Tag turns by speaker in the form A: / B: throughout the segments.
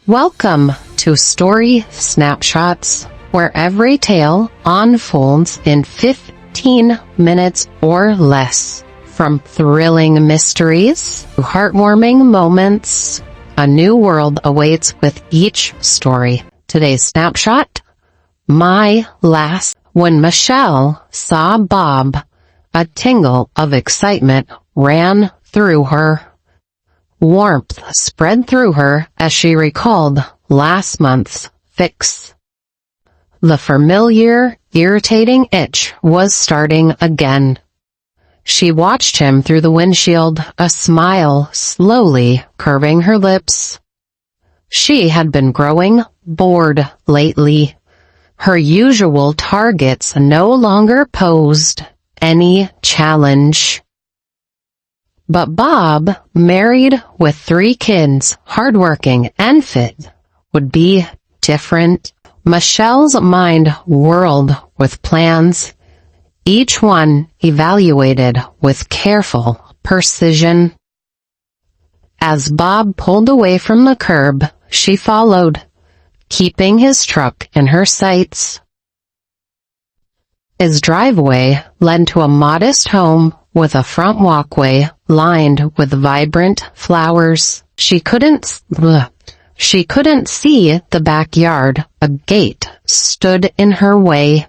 A: Welcome to Story Snapshots, where every tale unfolds in 15 minutes or less. From thrilling mysteries to heartwarming moments, a new world awaits with each story. Today's snapshot: My Last. When Michelle saw Bob, a tingle of excitement ran through her. Warmth spread through her as she recalled last month's fix. The familiar, irritating itch was starting again. She watched him through the windshield, a smile slowly curving her lips. She had been growing bored lately. Her usual targets no longer posed any challenge. But Bob, married with 3 kids, hardworking and fit, would be different. Michelle's mind whirled with plans, each one evaluated with careful precision. As Bob pulled away from the curb, she followed, keeping his truck in her sights. His driveway led to a modest home with a front walkway lined with vibrant flowers. She couldn't see the backyard. A gate stood in her way.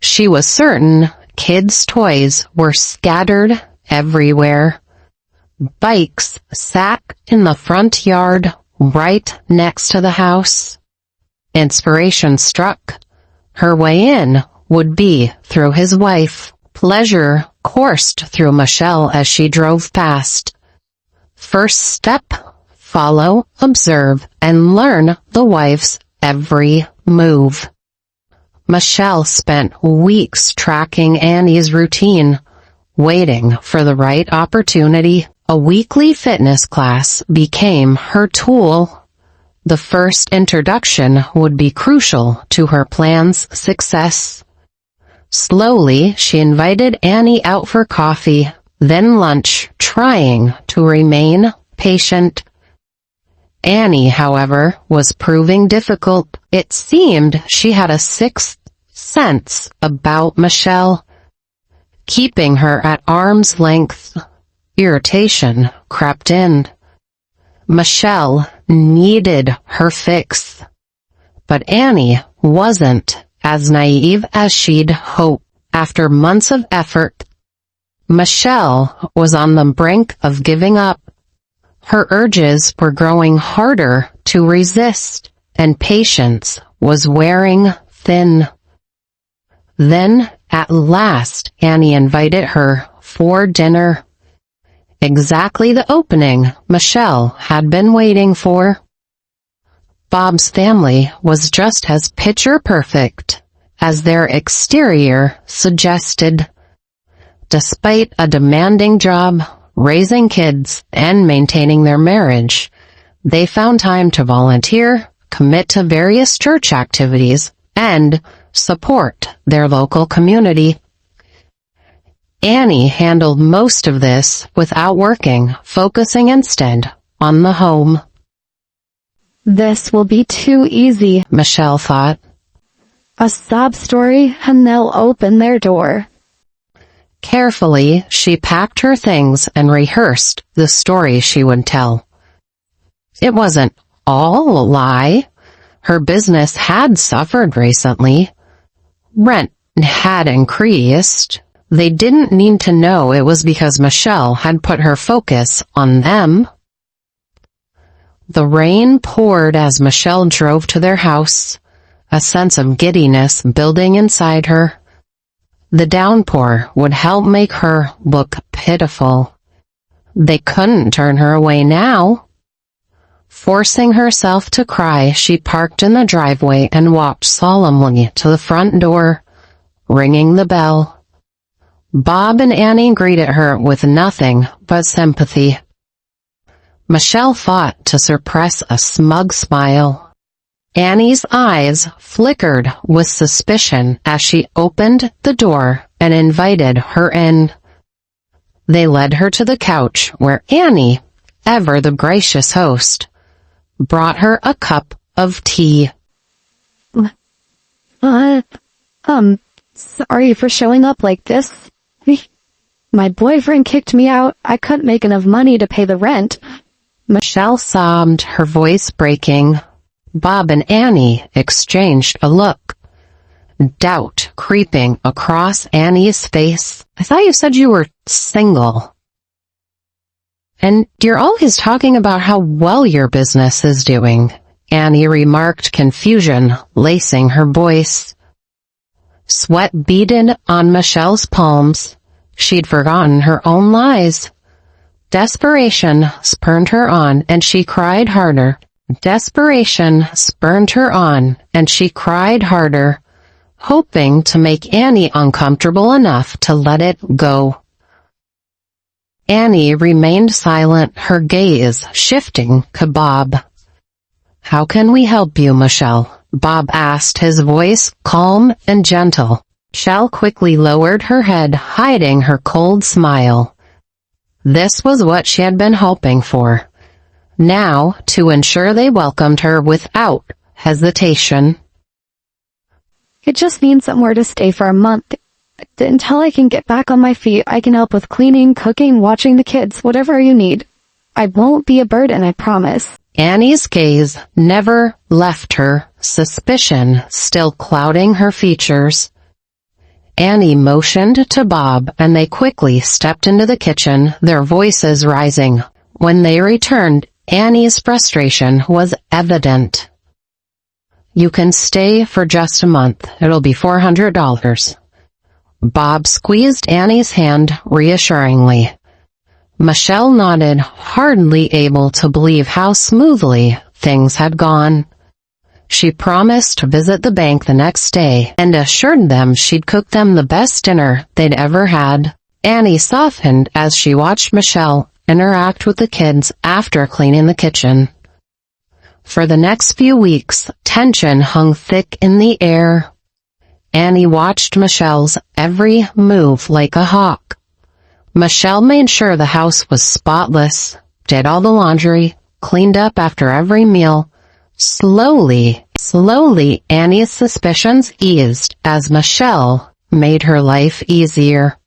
A: She was certain kids' toys were scattered everywhere. Bikes sat in the front yard right next to the house. Inspiration struck. Her way in would be through his wife. Pleasure coursed through Michelle as she drove past. First step: follow, observe, and learn the wife's every move. Michelle spent weeks tracking Annie's routine, waiting for the right opportunity. A weekly fitness class became her tool. The first introduction would be crucial to her plan's success. Slowly, she invited Annie out for coffee, then lunch, trying to remain patient. Annie, however, was proving difficult. It seemed she had a sixth sense about Michelle, keeping her at arm's length. Irritation crept in. Michelle needed her fix, but Annie wasn't as naive as she'd hoped. After months of effort, Michelle was on the brink of giving up. Her urges were growing harder to resist, and patience was wearing thin. Then, at last, Annie invited her for dinner. Exactly the opening Michelle had been waiting for. Bob's family was just as picture-perfect as their exterior suggested. Despite a demanding job, raising kids, and maintaining their marriage, they found time to volunteer, commit to various church activities, and support their local community. Annie handled most of this without working, focusing instead on the home.
B: This will be too easy,
A: Michelle thought.
B: a sob story, and they'll open their door.
A: Carefully, she packed her things and rehearsed the story she would tell. It wasn't all a lie. Her business had suffered recently. Rent had increased. They didn't need to know it was because Michelle had put her focus on them. The rain poured as Michelle drove to their house, a sense of giddiness building inside her. The downpour would help make her look pitiful. They couldn't turn her away now. Forcing herself to cry, she parked in the driveway and walked solemnly to the front door, ringing the bell. Bob and Annie greeted her with nothing but sympathy. Michelle fought to suppress a smug smile. Annie's eyes flickered with suspicion as she opened the door and invited her in. They led her to the couch where Annie, ever the gracious host, brought her a cup of tea.
B: Sorry for showing up like this. My boyfriend kicked me out. I couldn't make enough money to pay the rent.
A: Michelle sobbed, her voice breaking. Bob and Annie exchanged a look. Doubt creeping across Annie's face. I thought you said you were single. And you're always talking about how well your business is doing, Annie remarked, confusion lacing her voice. Sweat beaded on Michelle's palms. She'd forgotten her own lies. Desperation spurred her on, and she cried harder. Desperation spurred her on, and she cried harder, hoping to make Annie uncomfortable enough to let it go. Annie remained silent, her gaze shifting to Bob. How can we help you, Michelle? Bob asked, his voice calm and gentle. Michelle quickly lowered her head, hiding her cold smile. This was what she had been hoping for. Now, to ensure they welcomed her without hesitation.
B: I just need somewhere to stay for a month. Until I can get back on my feet, I can help with cleaning, cooking, watching the kids, whatever you need. I won't be a burden, I promise.
A: Annie's gaze never left her, suspicion still clouding her features. Annie motioned to Bob, and they quickly stepped into the kitchen, their voices rising. When they returned, Annie's frustration was evident. You can stay for just a month. It'll be $400. Bob squeezed Annie's hand reassuringly. Michelle nodded, hardly able to believe how smoothly things had gone. She promised to visit the bank the next day and assured them she'd cook them the best dinner they'd ever had. Annie softened as she watched Michelle interact with the kids after cleaning the kitchen. For the next few weeks, tension hung thick in the air. Annie watched Michelle's every move like a hawk. Michelle made sure the house was spotless, did all the laundry, cleaned up after every meal. Slowly, Annie's suspicions eased as Michelle made her life easier.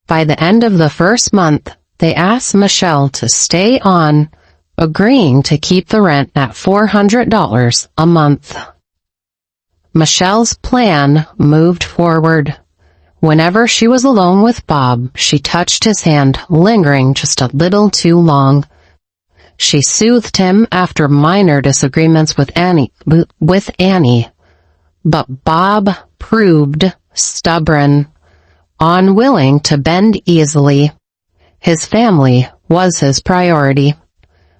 A: By the end of the first month, they asked Michelle to stay on, agreeing to keep the rent at $400 a month. Michelle's plan moved forward. Whenever she was alone with Bob, she touched his hand, lingering just a little too long. She soothed him after minor disagreements with Annie, but Bob proved stubborn, unwilling to bend easily. His family was his priority.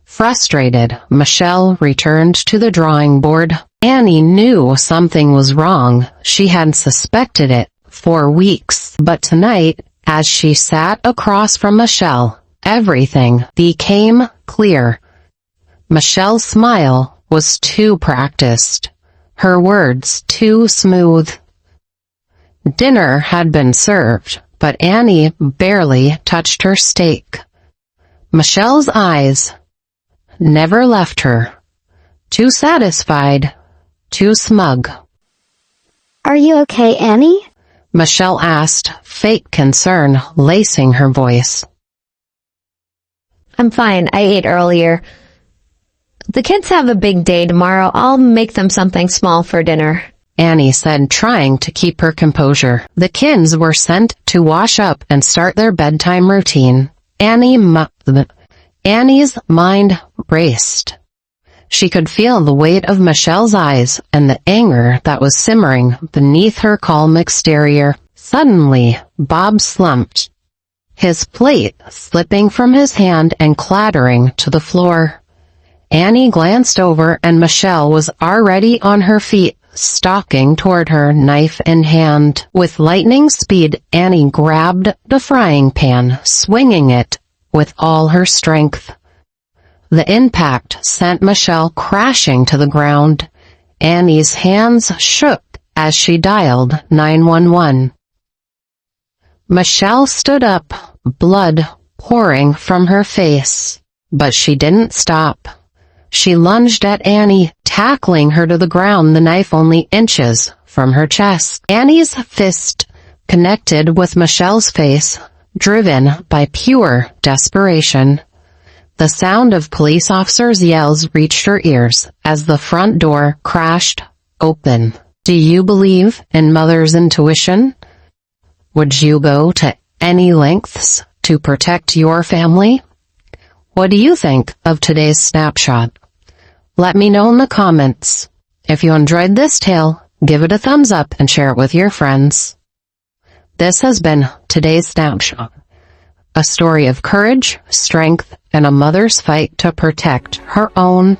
A: Frustrated, Michelle returned to the drawing board. Annie knew something was wrong. She had suspected it for weeks, but tonight, as she sat across from Michelle, everything became clear. Michelle's smile was too practiced, her words too smooth. Dinner had been served, but Annie barely touched her steak. Michelle's eyes never left her, too satisfied, too smug.
B: Are you okay, Annie?
A: Michelle asked, fake concern lacing her voice.
C: I'm fine. I ate earlier. The kids have a big day tomorrow. I'll make them something small for dinner,
A: Annie said, trying to keep her composure. The kids were sent to wash up and start their bedtime routine. Annie's mind raced. She could feel the weight of Michelle's eyes and the anger that was simmering beneath her calm exterior. Suddenly, Bob slumped, his plate slipping from his hand and clattering to the floor. Annie glanced over, and Michelle was already on her feet, stalking toward her, knife in hand. With lightning speed, Annie grabbed the frying pan, swinging it with all her strength. The impact sent Michelle crashing to the ground. Annie's hands shook as she dialed 911. Michelle stood up, blood pouring from her face, but she didn't stop. She lunged at Annie, tackling her to the ground, the knife only inches from her chest. Annie's fist connected with Michelle's face, driven by pure desperation. The sound of police officers' yells reached her ears as the front door crashed open. Do you believe in mother's intuition? Would you go to any lengths to protect your family? What do you think of today's snapshot? Let me know in the comments. If you enjoyed this tale, give it a thumbs up and share it with your friends. This has been today's snapshot, a story of courage, strength, and a mother's fight to protect her own.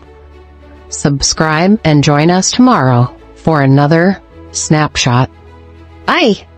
A: Subscribe and join us tomorrow for another snapshot. Bye!